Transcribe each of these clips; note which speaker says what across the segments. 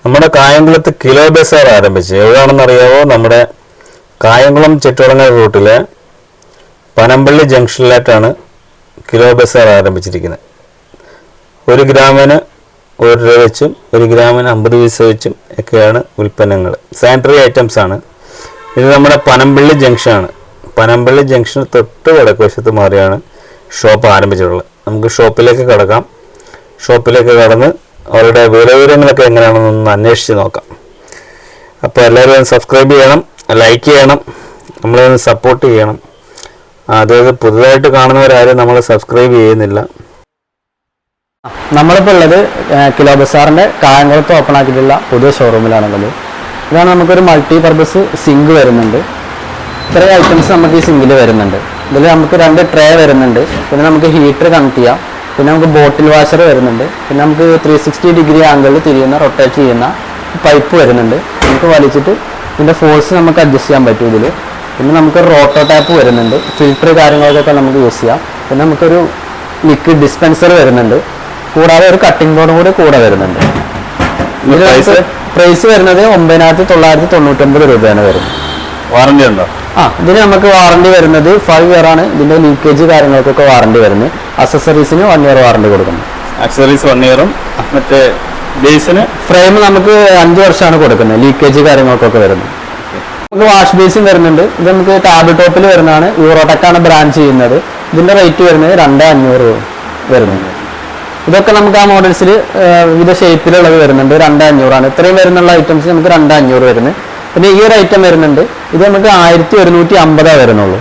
Speaker 1: നമ്മുടെ കായംകുളത്ത് കിലോ ബസാർ ആരംഭിച്ചു. എവിടെയാണെന്നറിയാവോ? നമ്മുടെ കായംകുളം ചെട്ടുളങ്ങ റൂട്ടിലെ പനമ്പള്ളി ജംഗ്ഷനിലായിട്ടാണ് കിലോ ബസാർ ആരംഭിച്ചിരിക്കുന്നത്. 1 ഗ്രാമിന് 1 രൂപ വെച്ചും 1 ഗ്രാമിന് 50 പൈസ വെച്ചും ഒക്കെയാണ് ഉൽപ്പന്നങ്ങൾ. സാനിറ്ററി ഐറ്റംസ് ആണ്. ഇത് നമ്മുടെ പനമ്പള്ളി ജംഗ്ഷനാണ്. പനമ്പള്ളി ജംഗ്ഷന് തൊട്ട് വടക്കുവശത്ത് മാറിയാണ് ഷോപ്പ് ആരംഭിച്ചിട്ടുള്ളത്. നമുക്ക് ഷോപ്പിലേക്ക് കടക്കാം. ഷോപ്പിലേക്ക് കടന്ന് അവരുടെ വിവരങ്ങളൊക്കെ എങ്ങനെയാണെന്നൊന്ന് അന്വേഷിച്ച് നോക്കാം. അപ്പോൾ എല്ലാവരും സബ്സ്ക്രൈബ് ചെയ്യണം, ലൈക്ക് ചെയ്യണം, നമ്മളൊന്ന് സപ്പോർട്ട് ചെയ്യണം. അതായത് പുതുതായിട്ട് കാണുന്നവരാരും നമ്മൾ സബ്സ്ക്രൈബ് ചെയ്യുന്നില്ല.
Speaker 2: നമ്മളിപ്പോൾ ഉള്ളത് കിലോ ബസാറിൻ്റെ കായംകുളത്ത് ഓപ്പൺ ആക്കിയിട്ടുള്ള പുതിയ ഷോറൂമിലാണുള്ളത്. ഇതാണ് നമുക്കൊരു മൾട്ടി പർപ്പസ് സിങ്ക് വരുന്നുണ്ട്. ഇത്രയും ഐറ്റംസ് നമുക്ക് ഈ സിങ്കിൽ വരുന്നുണ്ട്. ഇതിൽ നമുക്ക് 2 ട്രേ വരുന്നുണ്ട്. പിന്നെ നമുക്ക് ഹീറ്റർ കണക്ട് ചെയ്യാം. പിന്നെ നമുക്ക് ബോട്ടിൽ വാഷർ വരുന്നുണ്ട്. പിന്നെ നമുക്ക് 360 ഡിഗ്രി ആംഗിളിൽ തിരിയുന്ന റൊട്ടേറ്റ് ചെയ്യുന്ന പൈപ്പ് വരുന്നുണ്ട്. നമുക്ക് വലിച്ചിട്ട് ഇതിൻ്റെ ഫോഴ്സ് നമുക്ക് അഡ്ജസ്റ്റ് ചെയ്യാൻ പറ്റും ഇതിൽ. പിന്നെ നമുക്കൊരു റോട്ടോ ടാപ്പ് വരുന്നുണ്ട്. ഫിൽറ്റർ കാര്യങ്ങളൊക്കെ നമുക്ക് യൂസ് ചെയ്യാം. പിന്നെ നമുക്കൊരു ലിക്വിഡ് ഡിസ്പെൻസർ വരുന്നുണ്ട്. കൂടാതെ ഒരു കട്ടിംഗ് ബോർഡും കൂടി കൂടെ വരുന്നുണ്ട്. ഇതിൽ പ്രൈസ് വരുന്നത് 9,999 രൂപയാണ് വരുന്നത്.
Speaker 1: വാറണ്ടി ഉണ്ടോ?
Speaker 2: ഇതിന് നമുക്ക് വാറണ്ടി വരുന്നത് 5 ഇയർ ആണ്. ഇതിന്റെ ലീക്കേജ് കാര്യങ്ങൾക്കൊക്കെ വാറണ്ടി വരുന്നത്. അക്സസറീസിന് 1 ഇയർ വാറണ്ടി കൊടുക്കുന്നു.
Speaker 1: അക്സസറീസ് 1 ഇയറും മറ്റേ ബേസിന്
Speaker 2: ഫ്രെയിം നമുക്ക് 5 വർഷമാണ് കൊടുക്കുന്നത്. ലീക്കേജ് കാര്യങ്ങൾക്കൊക്കെ വരുന്നത്. നമുക്ക് വാഷ് ബേസിൻ വരുന്നുണ്ട്. ഇത് നമുക്ക് ടാബ് ടോപ്പിൽ വരുന്നതാണ്. യൂറോടെക്കാണ് ബ്രാൻഡ് ചെയ്യുന്നത്. ഇതിന്റെ റേറ്റ് വരുന്നത് 2,500 വരുന്നുണ്ട്. ഇതൊക്കെ നമുക്ക് ആ മോഡൽസിൽ വിവിധ ഷേപ്പിലുള്ളത് വരുന്നുണ്ട്. 2,500 ആണ്. ഇത്രയും വരുന്നുള്ള ഐറ്റംസ് നമുക്ക് 2,500 വരുന്നത്. പിന്നെ ഈ ഒരു ഐറ്റം വരുന്നുണ്ട്. ഇത് നമുക്ക് 1,150 വരുന്നുള്ളൂ.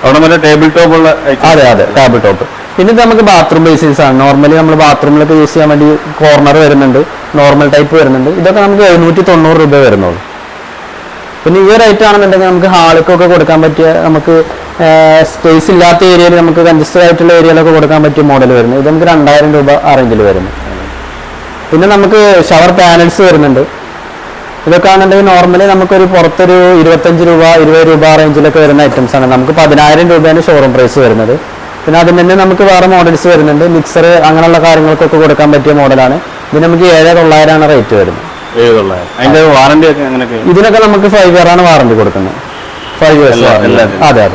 Speaker 1: അവിടെ മറ്റേ ടേബിൾ ടോപ്പ് ഉള്ള?
Speaker 2: അതെ, ടേബിൾ ടോപ്പ്. പിന്നെ ഇത് നമുക്ക് ബാത്റൂം ബേസിൻസ് ആണ്. നോർമലി നമ്മൾ ബാത്റൂമിലൊക്കെ യൂസ് ചെയ്യാൻ വേണ്ടി കോർണർ വരുന്നുണ്ട്. നോർമൽ ടൈപ്പ് വരുന്നുണ്ട്. ഇതൊക്കെ നമുക്ക് 790 രൂപ വരുന്നുള്ളൂ. പിന്നെ ഈ ഒരു ഐറ്റം ആണെന്നുണ്ടെങ്കിൽ നമുക്ക് ഹാളിക്കൊക്കെ കൊടുക്കാൻ പറ്റിയ, നമുക്ക് സ്പേസ് ഇല്ലാത്ത ഏരിയയിൽ, നമുക്ക് കൺജസ്റ്റഡ് ആയിട്ടുള്ള ഏരിയയിലൊക്കെ കൊടുക്കാൻ പറ്റിയ മോഡൽ വരുന്നത്. ഇത് നമുക്ക് 2,000 രൂപ ആ റേഞ്ചിൽ വരുന്നു. പിന്നെ നമുക്ക് ഷവർ പാനൽസ് വരുന്നുണ്ട്. ഇതൊക്കെ ആണെന്നുണ്ടെങ്കിൽ നോർമലി നമുക്കൊരു പുറത്തൊരു 25 രൂപ 20 രൂപ റേഞ്ചിലൊക്കെ വരുന്ന ഐറ്റംസ് ആണ്. നമുക്ക് 10,000 രൂപയാണ് ഷോറൂം പ്രൈസ് വരുന്നത്. പിന്നെ അതിന് തന്നെ നമുക്ക് വേറെ മോഡൽസ് വരുന്നുണ്ട്. മിക്സർ അങ്ങനെയുള്ള കാര്യങ്ങൾക്കൊക്കെ കൊടുക്കാൻ പറ്റിയ മോഡലാണ്. ഇത് നമുക്ക് 7,900 റേറ്റ് വരുന്നത്.
Speaker 1: 7,900. അതിന്റെ വാറണ്ടി ഒക്കെ എങ്ങനെയൊക്കെ?
Speaker 2: ഇതിനൊക്കെ നമുക്ക് 5 ഇയർ ആണ് വാറണ്ടി കൊടുക്കുന്നത്. 5 ഇയേഴ്സ്. അതെ.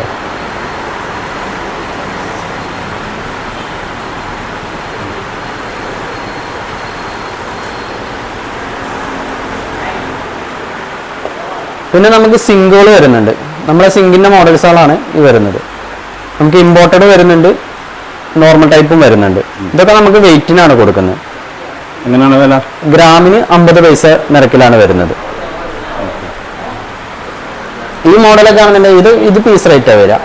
Speaker 2: പിന്നെ നമുക്ക് സിങ്കുകൾ വരുന്നുണ്ട്. നമ്മുടെ സിങ്കിന്റെ മോഡൽസുകളാണ് ഈ വരുന്നത്. നമുക്ക് ഇമ്പോർട്ടഡ് വരുന്നുണ്ട്, നോർമൽ ടൈപ്പും വരുന്നുണ്ട്. ഇതൊക്കെ നമുക്ക് വെയിറ്റിനാണ് കൊടുക്കുന്നത്.
Speaker 1: എങ്ങനെയാണ് വില?
Speaker 2: ഗ്രാമിന് 50 പൈസ നിരക്കിലാണ് വരുന്നത്. ഈ മോഡലൊക്കെ ആണെന്നുണ്ടെങ്കിൽ ഇത് പീസ് റേറ്റാണ് വരിക.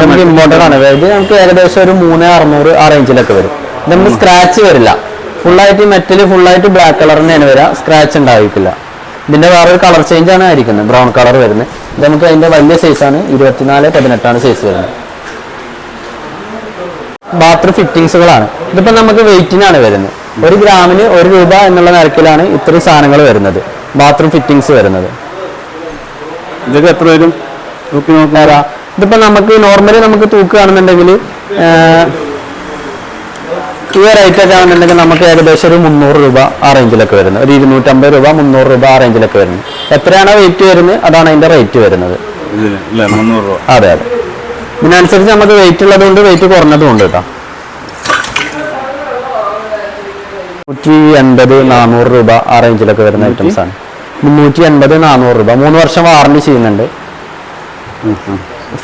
Speaker 2: നമുക്ക് ഇമ്പോർട്ടഡ് ആണ്. ഇത് നമുക്ക് ഏകദേശം ഒരു 3,600 ആ റേഞ്ചിലൊക്കെ വരും. ഇത് നമുക്ക് സ്ക്രാച്ച് വരില്ല. ഫുള്ളായിട്ട് മെറ്റൽ, ഫുള്ളായിട്ട് ബ്ലാക്ക് കളർ തന്നെയാണ് വരിക. സ്ക്രാച്ച് ഉണ്ടാവില്ല. ഇതിന്റെ വേറൊരു കളർ ചേഞ്ച് ആണ് ആയിരിക്കുന്നത്. ബ്രൗൺ കളർ വരുന്നത്. ഇത് നമുക്ക് അതിന്റെ വലിയ സൈസാണ്. 24x18 സൈസ് വരുന്നത്. ബാത്റൂം ഫിറ്റിങ്സുകളാണ്. ഇതിപ്പോ നമുക്ക് വെയിറ്റിനാണ് വരുന്നത്. 1 ഗ്രാമിന് 1 രൂപ എന്നുള്ള നിരക്കിലാണ് ഇത്രയും സാധനങ്ങൾ വരുന്നത്. ബാത്റൂം ഫിറ്റിങ്സ് വരുന്നത്.
Speaker 1: ഇതൊക്കെ എത്ര വരും?
Speaker 2: ഇതിപ്പോ നമുക്ക് നോർമലി നമുക്ക് തൂക്കുകയാണെന്നുണ്ടെങ്കിൽ ഈ റേറ്റ് ഒക്കെ ആണെന്നുണ്ടെങ്കിൽ നമുക്ക് ഏകദേശം ഒരു 300 രൂപ ആ റേഞ്ചിലൊക്കെ വരുന്നത്. ഒരു 250 രൂപ 300 രൂപ ആ റേഞ്ചിലൊക്കെ വരുന്നത്. എത്രയാണോ വെയിറ്റ് വരുന്നത് അതാണ് അതിന്റെ റേറ്റ് വരുന്നത്. അതെ. ഇതിനനുസരിച്ച് നമുക്ക് വെയിറ്റ് ഉള്ളതുകൊണ്ട് വെയിറ്റ് കുറഞ്ഞതും ഉണ്ട് കേട്ടോ. 380 400 രൂപ ആ റേഞ്ചിലൊക്കെ വരുന്ന ഐറ്റംസ് ആണ്. 380 400 രൂപ. 3 വർഷം വാറണ്ടി ചെയ്യുന്നുണ്ട്.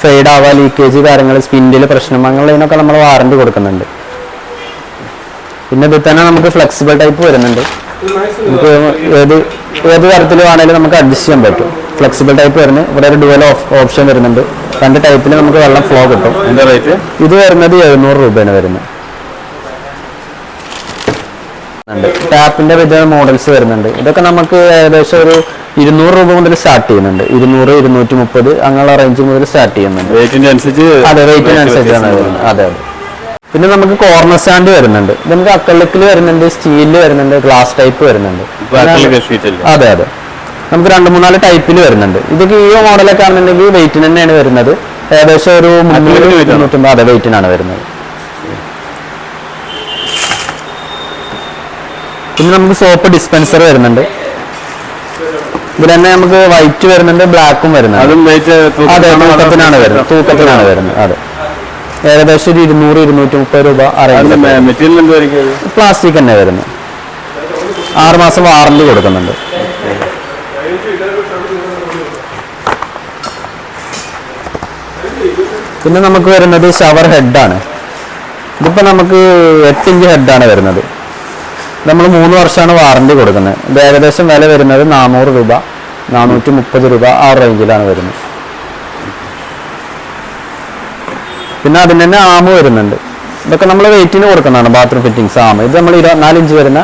Speaker 2: ഫെയ്ഡ് ആവുക, ലീക്കേജ് കാര്യങ്ങൾ, സ്പിൻഡിൽ പ്രശ്നം, അങ്ങനെയുള്ളതിനൊക്കെ നമ്മൾ വാറണ്ടി കൊടുക്കുന്നുണ്ട്. പിന്നെ ഇതിൽ തന്നെ നമുക്ക് ഫ്ലെക്സിബിൾ ടൈപ്പ് വരുന്നുണ്ട്. നമുക്ക് ഏത് തരത്തിൽ വേണമെങ്കിലും നമുക്ക് അഡ്ജസ്റ്റ് ചെയ്യാൻ പറ്റും. ഫ്ലെക്സിബിൾ ടൈപ്പ് വരുന്നത്. ഇവിടെ ഒരു ഡുവൽ ഓപ്ഷൻ വരുന്നുണ്ട്. 2 ടൈപ്പിൽ നമുക്ക് വെള്ളം ഫ്ലോ കിട്ടും.
Speaker 1: അതിന്റെ റേറ്റ്
Speaker 2: ഇത് വരുന്നത് 700 രൂപയാണ് വരുന്നത്. ടാപ്പിന്റെ വിവിധ മോഡൽസ് വരുന്നുണ്ട്. ഇതൊക്കെ നമുക്ക് ഏകദേശം ഒരു 200 രൂപ മുതൽ സ്റ്റാർട്ട് ചെയ്യുന്നുണ്ട്. 200 230 അങ്ങനെയുള്ള റേഞ്ച് മുതൽ സ്റ്റാർട്ട് ചെയ്യുന്നുണ്ട്.
Speaker 1: വെയിറ്റിന്റെ അനുസരിച്ച്.
Speaker 2: അതെ, വെയിറ്റിനനുസരിച്ചാണ് വരുന്നത്. അതെ. പിന്നെ നമുക്ക് കോർണർ സ്റ്റാൻഡ് വരുന്നുണ്ട്. ഇത് നമുക്ക് അക്രിലിക്കിൽ വരുന്നുണ്ട്, സ്റ്റീലിൽ വരുന്നുണ്ട്, ഗ്ലാസ് ടൈപ്പ് വരുന്നുണ്ട്. അതെ. നമുക്ക് 2-3 ടൈപ്പിൽ വരുന്നുണ്ട്. ഇതൊക്കെ ഈ മോഡലൊക്കെ ആണെന്നുണ്ടെങ്കിൽ വെയിറ്റിന് തന്നെയാണ് വരുന്നത്. ഏകദേശം ഒരു 300-350. അതെ, വെയിറ്റിനാണ് വരുന്നത്. പിന്നെ നമുക്ക് സോപ്പ് ഡിസ്പെൻസർ വരുന്നുണ്ട്. ഇതിൽ തന്നെ നമുക്ക് വൈറ്റ് വരുന്നുണ്ട്, ബ്ലാക്കും വരുന്നുണ്ട്. അതെ, തൂക്കത്തിനാണ് വരുന്നത്. അതെ, ഏകദേശം ഒരു 200-230 രൂപ. പ്ലാസ്റ്റിക് തന്നെ വരുന്നത്. 6 മാസം വാറണ്ടി കൊടുക്കുന്നുണ്ട്. പിന്നെ നമുക്ക് വരുന്നത് ഷവർ ഹെഡാണ്. ഇതിപ്പോൾ നമുക്ക് 8 ഇഞ്ച് ഹെഡാണ് വരുന്നത്. നമ്മൾ 3 വർഷമാണ് വാറണ്ടി കൊടുക്കുന്നത്. ഇത് ഏകദേശം വില വരുന്നത് 400 രൂപ, 430 രൂപ ആ റേഞ്ചിലാണ് വരുന്നത്. പിന്നെ അതിന് തന്നെ ആമ് വരുന്നുണ്ട്. ഇതൊക്കെ നമ്മൾ വെയിറ്റിന് കൊടുക്കുന്നതാണ് ബാത്റൂം ഫിറ്റിംഗ്സ് ആമ്. ഇത് നമ്മൾ 24 ഇഞ്ച് വരുന്ന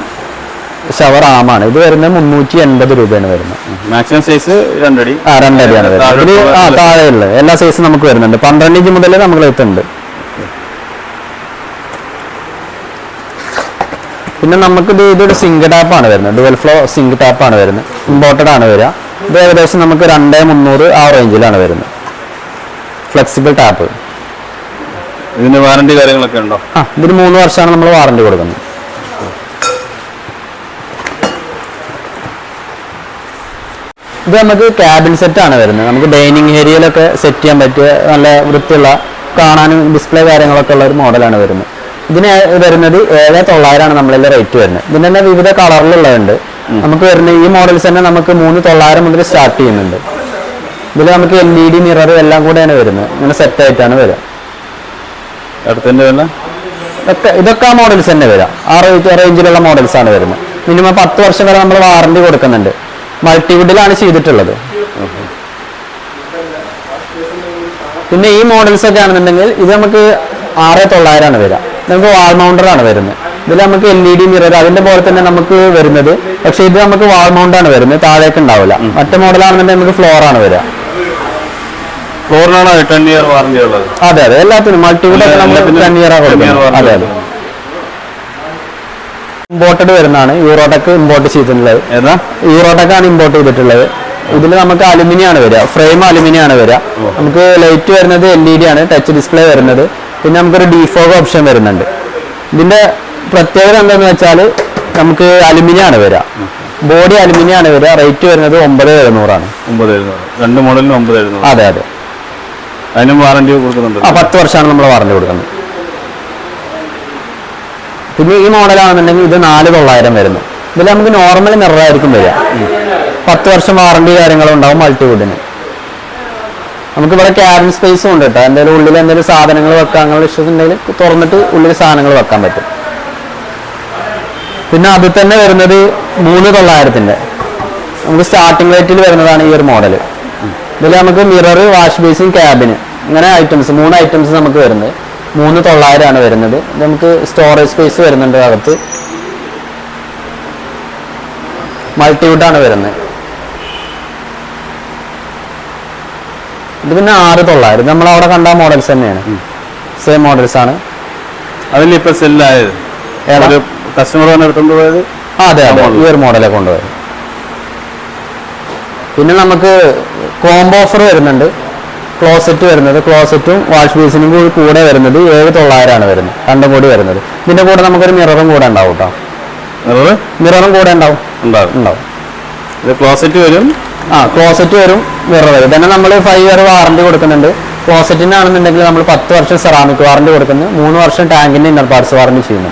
Speaker 2: ഷവർ ആമാണ്. ഇത് വരുന്നത് 380 രൂപയാണ് വരുന്നത്.
Speaker 1: മാക്സിമം സൈസ് 2 അടി.
Speaker 2: 2 അടിയാണ് വരുന്നത്. താഴെയുള്ള എല്ലാ സൈസും നമുക്ക് വരുന്നുണ്ട്. 12 ഇഞ്ച് മുതൽ നമ്മൾ എത്തുന്നുണ്ട്. പിന്നെ നമുക്കിത് ഇതൊരു സിങ്ക് ടാപ്പാണ് വരുന്നത്. ഡുവൽ ഫ്ലോ സിങ്ക് ടാപ്പാണ് വരുന്നത്. ഇമ്പോർട്ടഡ് ആണ് വരിക. ഇത് ഏകദേശം നമുക്ക് 2300 ആ റേഞ്ചിലാണ് വരുന്നത്. Flexible tap.
Speaker 1: ഇതിന് വാറണ്ടി കാര്യങ്ങളൊക്കെ ഉണ്ടോ?
Speaker 2: ഇതിന് 3 വർഷമാണ് നമ്മൾ വാറണ്ടി കൊടുക്കുന്നത്. ഇത് നമുക്ക് ക്യാബിൻ സെറ്റ് ആണ് വരുന്നത്. നമുക്ക് ഡൈനിങ് ഏരിയയിലൊക്കെ സെറ്റ് ചെയ്യാൻ പറ്റിയ നല്ല വൃത്തിയുള്ള, കാണാനും ഡിസ്പ്ലേ കാര്യങ്ങളൊക്കെ ഉള്ള ഒരു മോഡലാണ് വരുന്നത്. ഇതിന് വരുന്നത് 7900 നമ്മളെല്ലാം റേറ്റ് വരുന്നത്. ഇതിന് തന്നെ വിവിധ കളറിലുള്ളതുണ്ട്. നമുക്ക് വരുന്ന ഈ മോഡൽസ് തന്നെ നമുക്ക് 3900 മുതൽ സ്റ്റാർട്ട് ചെയ്യുന്നുണ്ട്. ഇതിൽ നമുക്ക് LED മിറർ എല്ലാം കൂടെയാണ് വരുന്നത്. ഇങ്ങനെ സെറ്റ് ആയിട്ടാണ് വരിക. ഇതൊക്കെ ആ മോഡൽസ് തന്നെ വരാം. ആ റേഞ്ചിലുള്ള മോഡൽസ് ആണ് വരുന്നത്. മിനിമം 10 വർഷം വരെ നമ്മൾ വാറണ്ടി കൊടുക്കുന്നുണ്ട്. മൾട്ടിവുഡിലാണ് ചെയ്തിട്ടുള്ളത്. പിന്നെ ഈ മോഡൽസ് ഒക്കെ ആണെന്നുണ്ടെങ്കിൽ ഇത് നമുക്ക് 6900 വരിക. നമുക്ക് വാൾ മൗണ്ടറാണ് വരുന്നത്. ഇതിൽ നമുക്ക് LED മിറർ അതിന്റെ പോലെ തന്നെ നമുക്ക് വരുന്നത്. പക്ഷെ ഇത് നമുക്ക് വാൾ മൗണ്ടാണ് വരുന്നത്, താഴേക്ക് ഉണ്ടാവില്ല. മറ്റേ മോഡലാണെന്നുണ്ടെങ്കിൽ നമുക്ക് ഫ്ലോർ ആണ് വരിക.
Speaker 1: ഫ്ലോറിനാണോ 10 ഇയർ വാറണ്ടി ഉള്ളത്?
Speaker 2: അതെ, എല്ലാത്തിനും മൾട്ടിവുഡ് ഒക്കെ നമ്മൾ 10 ഇയർ കൊടുക്കുന്നത്. അതെ. ഇമ്പോർട്ടഡ് വരുന്നതാണ്. യൂറോടെക് ഇമ്പോർട്ട് ചെയ്തിട്ടുള്ളത്. യൂറോടെക് ആണ് ഇമ്പോർട്ട് ചെയ്തിട്ടുള്ളത്. ഇതിൽ നമുക്ക് അലുമിനിയം ആണ് വരിക. ഫ്രെയിം അലുമിനിയം ആണ് വരിക. നമുക്ക് ലൈറ്റ് വരുന്നത് LED ആണ്, ടച്ച് ഡിസ്പ്ലേ വരുന്നത്. പിന്നെ നമുക്കൊരു ഡിഫോഗ് ഓപ്ഷൻ വരുന്നുണ്ട്. ഇതിന്റെ പ്രത്യേകത എന്താണെന്ന് വെച്ചാൽ നമുക്ക് അലുമിനിയം ആണ് വരിക. ബോഡി അലുമിനിയം ആണ് വരിക. റേറ്റ് വരുന്നത് 9700 ആണ്.
Speaker 1: 2 മോഡലിന് 9700.
Speaker 2: അതെ.
Speaker 1: അതിനും വാറണ്ടി കൊടുക്കുന്നുണ്ട്.
Speaker 2: 10 വർഷമാണ് നമ്മൾ വാറണ്ടി കൊടുക്കുന്നത്. പിന്നെ ഈ മോഡലാണെന്നുണ്ടെങ്കിൽ ഇത് 4900 വരുന്നു. ഇതിൽ നമുക്ക് നോർമൽ മിററായിരിക്കും വരിക. 10 വർഷം വാറണ്ടി കാര്യങ്ങളും ഉണ്ടാവും മൾട്ടിവുഡിന്. നമുക്ക് ഇവിടെ ക്യാബിൻ സ്പേസും ഉണ്ട് കേട്ടോ. എന്തെങ്കിലും ഉള്ളിൽ എന്തെങ്കിലും സാധനങ്ങൾ വെക്കാൻ അങ്ങനെ ഇഷ്ടമുണ്ടെങ്കിൽ തുറന്നിട്ട് ഉള്ളിൽ സാധനങ്ങൾ വെക്കാൻ പറ്റും. പിന്നെ അതിൽ തന്നെ വരുന്നത് 3900 നമുക്ക് സ്റ്റാർട്ടിംഗ് റേറ്റിൽ വരുന്നതാണ് ഈ ഒരു മോഡൽ. ഇതിൽ നമുക്ക് മിറർ, വാഷ് ബേസിൻ, ക്യാബിന് ഇങ്ങനെ ഐറ്റംസ് 3 ഐറ്റംസ് നമുക്ക് വരുന്നത്. 3900 ആണ് വരുന്നത്. നമുക്ക് സ്റ്റോറേജ് സ്പേസ് വരുന്നുണ്ട് അകത്ത്. മൾട്ടിവുഡാണ് വരുന്നത്. ഇത് പിന്നെ 6900. നമ്മൾ അവിടെ കണ്ട മോഡൽസ് തന്നെയാണ്, സെയിം മോഡൽസ് ആണ്.
Speaker 1: അതിലിപ്പോ സെല്ലായത് കസ്റ്റമർ തന്നെ എടുത്തുകൊണ്ട് പോയത്.
Speaker 2: അതെ, ഈ ഒരു മോഡലെ കൊണ്ടുപോയത്. പിന്നെ നമുക്ക് കോംബോ ഓഫർ വരുന്നുണ്ട്. ക്ലോസറ്റ് വരുന്നത്, ക്ലോസറ്റും വാഷ് ബേസിനും കൂടെ വരുന്നത് 7900 ആണ് വരുന്നത്. 2 കൂടി വരുന്നത്. ഇതിന്റെ കൂടെ നമുക്കൊരു മിററും കൂടെ ഉണ്ടാവും കേട്ടോ. മിററും കൂടെ ഉണ്ടാവും.
Speaker 1: ക്ലോസറ്റ് വരും.
Speaker 2: ക്ലോസറ്റ് വരും, മിറർ വരും. തന്നെ നമ്മൾ 5 ഇയർ വാറണ്ടി കൊടുക്കുന്നുണ്ട്. ക്ലോസറ്റിനാണെന്നുണ്ടെങ്കിൽ നമ്മൾ 10 വർഷം സെറാമിക് വാറണ്ടി കൊടുക്കുന്നു. 3 വർഷം ടാങ്കിന്റെ ഇന്നർ പാർട്സ് വാറണ്ടി ചെയ്യുന്നു.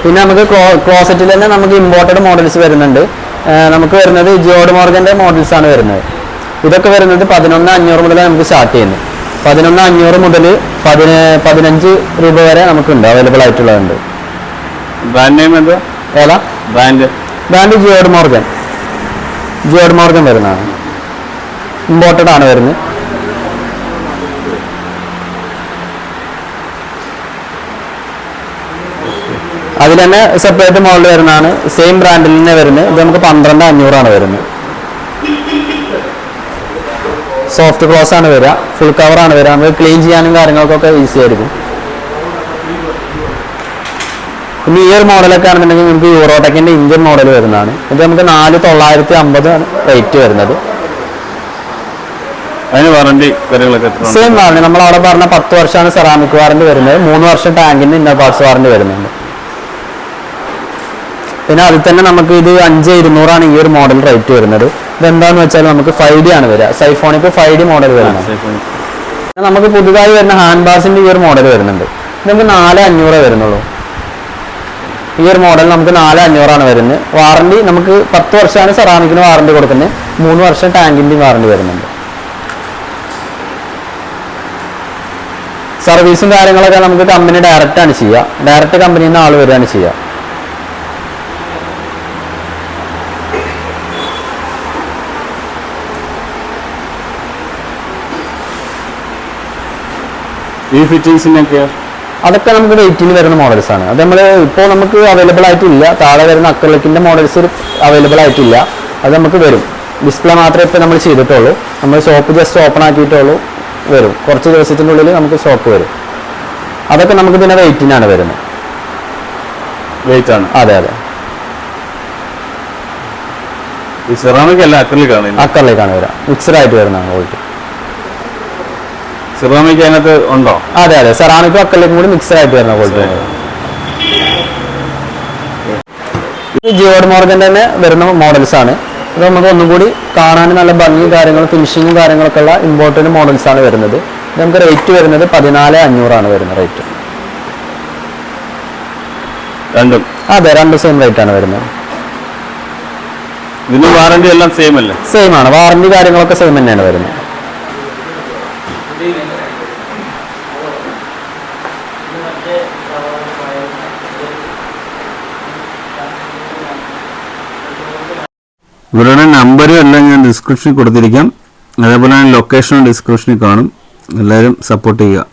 Speaker 2: പിന്നെ നമുക്ക് ക്ലോസറ്റിൽ തന്നെ നമുക്ക് ഇമ്പോർട്ടഡ് മോഡൽസ് വരുന്നുണ്ട്. നമുക്ക് വരുന്നത് ജിയോഡ് മോർഗന്റെ മോഡൽസ് ആണ് വരുന്നത്. ഇതൊക്കെ വരുന്നത് 11,500 മുതൽ നമുക്ക് സ്റ്റാർട്ട് ചെയ്യുന്നത്. 11,500 മുതൽ 15 രൂപ വരെ നമുക്കുണ്ട്, അവൈലബിൾ ആയിട്ടുള്ളതുണ്ട്.
Speaker 1: ബ്രാൻഡ് നെയിം എന്താ?
Speaker 2: ഏതാ ബ്രാൻഡ്? ജിയോഡ് മോർഗൻ വരുന്നതാണ്. ഇമ്പോർട്ടഡ് ആണ് വരുന്നത്. അതിൽ തന്നെ സെപ്പറേറ്റ് മോഡൽ വരുന്നതാണ്. സെയിം ബ്രാൻഡിൽ തന്നെ വരുന്നത്. ഇത് നമുക്ക് 12,500 ആണ് വരുന്നത്. സോഫ്റ്റ് ക്ലോസ് ആണ് വരിക, ഫുൾ കവർ ആണ് വരിക. നമുക്ക് ക്ലീൻ ചെയ്യാനും കാര്യങ്ങൾക്കൊക്കെ ഈസി ആയിരിക്കും. പിന്നെ ഈ ഒരു മോഡലൊക്കെ ആണെന്നുണ്ടെങ്കിൽ നമുക്ക് യൂറോടെക്കിന്റെ ഇന്ത്യൻ മോഡൽ വരുന്നതാണ്. ഇത് നമുക്ക് 4,950 ആണ് റേറ്റ് വരുന്നത്.
Speaker 1: അതിന് വാറണ്ടി കാര്യങ്ങളൊക്കെ
Speaker 2: സെയിം വാറണ്ടി. നമ്മൾ അവിടെ പറഞ്ഞ 10 വർഷമാണ് സെറാമിക് വാറണ്ടി വരുന്നത്. 3 വർഷം ടാങ്കിന്റെ ഇന്നർ പാർട്സ് വാറണ്ടി വരുന്നുണ്ട്. പിന്നെ അതിൽ തന്നെ നമുക്ക് ഇത് 5200 ഈ ഒരു മോഡൽ റേറ്റ് വരുന്നത്. ഇതെന്താന്ന് വെച്ചാൽ നമുക്ക് 5D ആണ് വരിക. സൈഫോണിക് 5D മോഡൽ വരുന്നത്. നമുക്ക് പുതുതായി വരുന്ന ഹാൻഡ് ബാസിന്റെ ഈ ഒരു മോഡൽ വരുന്നുണ്ട്. നമുക്ക് 4500 വരുന്നുള്ളൂ. ഈ ഒരു മോഡൽ നമുക്ക് 4500 വരുന്നത്. വാറണ്ടി നമുക്ക് 10 വർഷമാണ് സെറാമിക്കിന് വാറണ്ടി കൊടുക്കുന്നത്. 3 വർഷം ടാങ്കിന്റെയും വാറണ്ടി വരുന്നുണ്ട്. സർവീസും കാര്യങ്ങളൊക്കെ നമുക്ക് കമ്പനി ഡയറക്റ്റ് ആണ് ചെയ്യുക. ഡയറക്റ്റ് കമ്പനിയിൽ നിന്ന് ആൾ വരികയാണ് ചെയ്യുക.
Speaker 1: ഈ ഫിറ്റിംഗ്സിനൊക്കെ
Speaker 2: അതൊക്കെ നമുക്ക് വെയിറ്റിന് വരുന്ന മോഡൽസ് ആണ്. അത് നമ്മൾ ഇപ്പോൾ നമുക്ക് അവൈലബിൾ ആയിട്ടില്ല. താഴെ വരുന്ന അക്രലിക്കിന്റെ മോഡൽസ് അവൈലബിൾ ആയിട്ടില്ല. അത് നമുക്ക് വരും. ഡിസ്പ്ലേ മാത്രമേ ഇപ്പോൾ നമ്മൾ ചെയ്തിട്ടുള്ളൂ. നമ്മൾ ഷോപ്പ് ജസ്റ്റ് ഓപ്പൺ ആക്കിയിട്ടുള്ളൂ. വരും കുറച്ച് ദിവസത്തിനുള്ളിൽ നമുക്ക് ഷോപ്പ് വരും. അതൊക്കെ നമുക്ക് പിന്നെ വെയിറ്റിനാണ് വരുന്നത്.
Speaker 1: വെയിറ്റ് ആണ്.
Speaker 2: അതെ അതെ.
Speaker 1: ഈ സെറാമിക് അല്ല അക്രലിക്കാണ്.
Speaker 2: അക്രലിക്കാണ് വരിക. മിക്സഡ് ആയിട്ട് വരുന്നതാണ് ക്വാളിറ്റി.
Speaker 1: സെറാമിക് അതിനകത്ത് ഉണ്ടോ?
Speaker 2: അതെ അതെ. സെറാമിക്കും അക്രലിക്കും കൂടി മിക്സഡ് ആയിട്ട് വരുന്ന ക്വാളിറ്റി. ജിയോഡ് മോർഗൻ തന്നെ വരുന്ന മോഡൽസ് ആണ്. ഇത് നമുക്ക് ഒന്നും കൂടി കാണാൻ നല്ല ഭംഗിയും കാര്യങ്ങളും ഫിനിഷിങ്ങും കാര്യങ്ങളൊക്കെ ഉള്ള ഇമ്പോർട്ടൻറ്റ് മോഡൽസ് ആണ് വരുന്നത്. നമുക്ക് റേറ്റ് വരുന്നത് 14500 വരുന്നത് റേറ്റ്.
Speaker 1: രണ്ടും
Speaker 2: അതെ, രണ്ടും സെയിം റേറ്റ് ആണ് വരുന്നത്.
Speaker 1: ഇതിന് വാറണ്ടി എല്ലാം സെയിം അല്ലേ?
Speaker 2: സെയിം ആണ്. വാറണ്ടി കാര്യങ്ങളൊക്കെ സെയിം തന്നെയാണ് വരുന്നത്.
Speaker 1: ഇവരുടെ നമ്പരും എല്ലാം ഞാൻ ഡിസ്ക്രിപ്ഷനിൽ കൊടുത്തിരിക്കാം. അതേപോലെ തന്നെ ലൊക്കേഷനും ഡിസ്ക്രിപ്ഷനിൽ കാണും. എല്ലാവരും സപ്പോർട്ട് ചെയ്യുക.